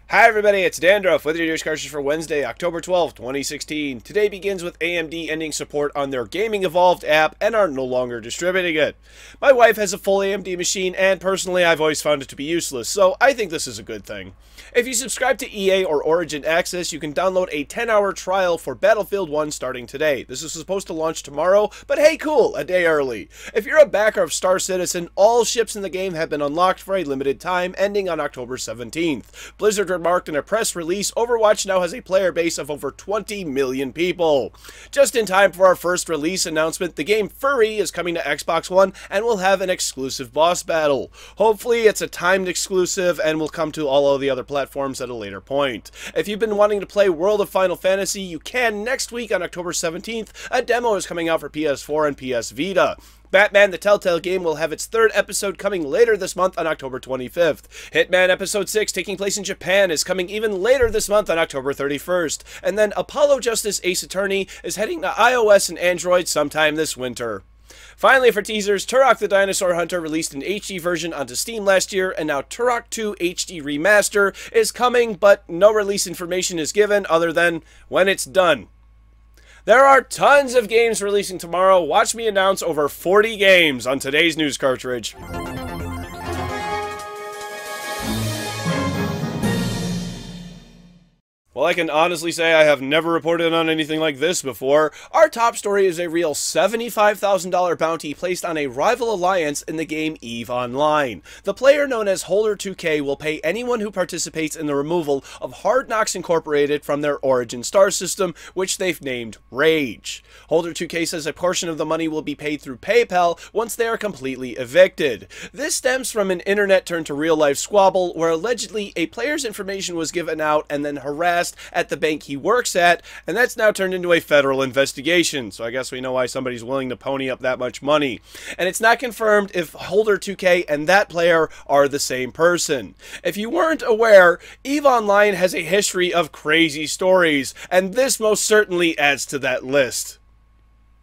Hi everybody, it's Dandruff with your news Cartridge for Wednesday, October 12th, 2016. Today begins with AMD ending support on their Gaming Evolved app and are no longer distributing it. My wife has a full AMD machine and personally I've always found it to be useless, so I think this is a good thing. If you subscribe to EA or Origin Access, you can download a 10-hour trial for Battlefield 1 starting today. This is supposed to launch tomorrow, but hey cool, a day early. If you're a backer of Star Citizen, all ships in the game have been unlocked for a limited time, ending on October 17th. Blizzard remarked in a press release, Overwatch now has a player base of over 20 million people. Just in time for our first release announcement, the game Furi is coming to Xbox One and will have an exclusive boss battle. Hopefully it's a timed exclusive and will come to all of the other platforms at a later point. If you've been wanting to play World of Final Fantasy, you can next week on October 17th. A demo is coming out for PS4 and PS Vita. Batman the Telltale game will have its third episode coming later this month on October 25th. Hitman Episode 6, taking place in Japan, is coming even later this month on October 31st. And then Apollo Justice Ace Attorney is heading to iOS and Android sometime this winter. Finally, for teasers, Turok the Dinosaur Hunter released an HD version onto Steam last year, and now Turok 2 HD Remaster is coming, but no release information is given other than when it's done. There are tons of games releasing tomorrow. Watch me announce over 40 games on today's news cartridge. Well, I can honestly say I have never reported on anything like this before. Our top story is a real $75,000 bounty placed on a rival alliance in the game EVE Online. The player known as Holder 2K will pay anyone who participates in the removal of Hard Knocks Incorporated from their Origin star system, which they've named Rage. Holder 2K says a portion of the money will be paid through PayPal once they are completely evicted. This stems from an internet turned to real-life squabble where allegedly a player's information was given out and then harassed at the bank he works at, and that's now turned into a federal investigation, so I guess we know why somebody's willing to pony up that much money. And it's not confirmed if Holder 2K and that player are the same person. If you weren't aware, EVE Online has a history of crazy stories, and this most certainly adds to that list.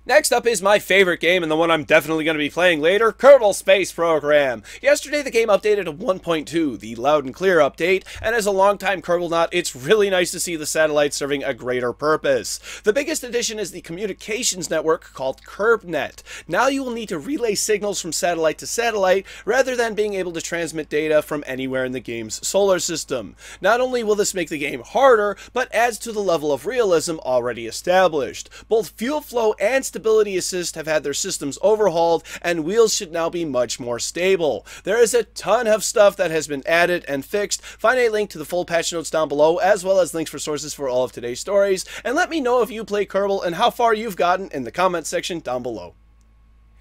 Next up is my favorite game, and the one I'm definitely going to be playing later, Kerbal Space Program. Yesterday the game updated to 1.2, the loud and clear update, and as a longtime Kerbal nut, it's really nice to see the satellite serving a greater purpose. The biggest addition is the communications network called KerbNet. Now you will need to relay signals from satellite to satellite, rather than being able to transmit data from anywhere in the game's solar system. Not only will this make the game harder, but adds to the level of realism already established. Both fuel flow and stability assist have had their systems overhauled, and wheels should now be much more stable. There is a ton of stuff that has been added and fixed. Find a link to the full patch notes down below, as well as links for sources for all of today's stories, and let me know if you play Kerbal and how far you've gotten in the comment section down below.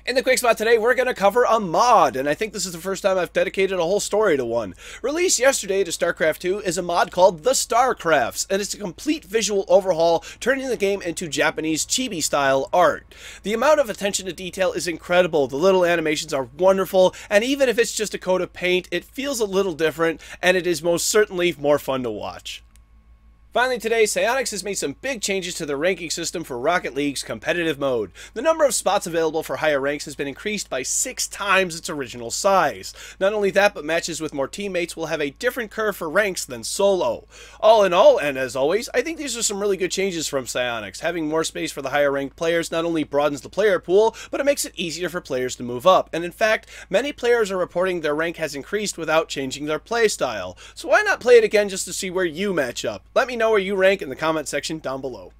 In the quick spot today, we're going to cover a mod, and I think this is the first time I've dedicated a whole story to one. Released yesterday to StarCraft 2 is a mod called The StarCrafts, and it's a complete visual overhaul, turning the game into Japanese chibi-style art. The amount of attention to detail is incredible, the little animations are wonderful, and even if it's just a coat of paint, it feels a little different, and it is most certainly more fun to watch. Finally today, Psyonix has made some big changes to the ranking system for Rocket League's competitive mode. The number of spots available for higher ranks has been increased by 6 times its original size. Not only that, but matches with more teammates will have a different curve for ranks than solo. All in all, and as always, I think these are some really good changes from Psyonix. Having more space for the higher ranked players not only broadens the player pool, but it makes it easier for players to move up. And in fact, many players are reporting their rank has increased without changing their playstyle. So why not play it again just to see where you match up? Let me know where you rank in the comment section down below.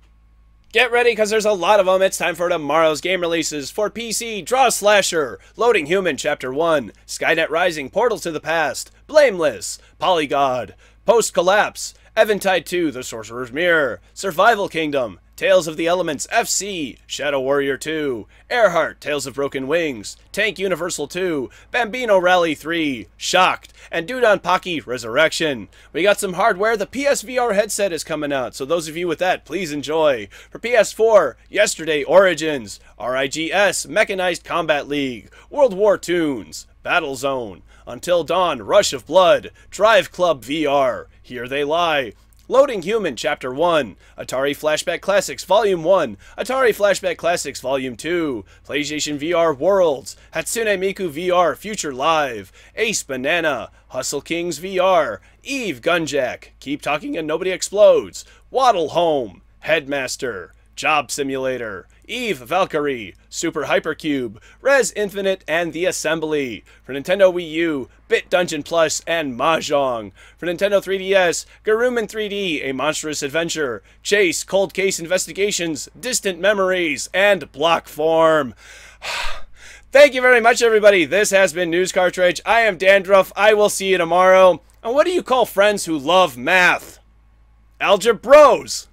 Get ready, because there's a lot of them. It's time for tomorrow's game releases. For PC, Draw Slasher, Loading Human Chapter 1, Skynet Rising Portal to the Past, Blameless, Polygod, Post Collapse, Eventide 2, The Sorcerer's Mirror, Survival Kingdom, Tales of the Elements FC, Shadow Warrior 2, Earhart, Tales of Broken Wings, Tank Universal 2, Bambino Rally 3, Shocked, and Dudon Pocky Resurrection. We got some hardware. The PSVR headset is coming out, so those of you with that, please enjoy. For PS4, Yesterday Origins, RIGS, Mechanized Combat League, World War Tunes, Battlezone, Until Dawn, Rush of Blood, Drive Club VR, Here They Lie, Loading Human Chapter 1, Atari Flashback Classics Volume 1, Atari Flashback Classics Volume 2, PlayStation VR Worlds, Hatsune Miku VR Future Live, Ace Banana, Hustle Kings VR, Eve Gunjack, Keep Talking and Nobody Explodes, Waddle Home, Headmaster, Job Simulator, Eve Valkyrie, Super Hypercube, Res Infinite, and The Assembly. For Nintendo Wii U, Bit Dungeon Plus, and Mahjong. For Nintendo 3DS, Garuman 3D, A Monstrous Adventure, Chase, Cold Case Investigations, Distant Memories, and Block Form. Thank you very much, everybody. This has been News Cartridge. I am Dandruff. I will see you tomorrow. And what do you call friends who love math? Algebros!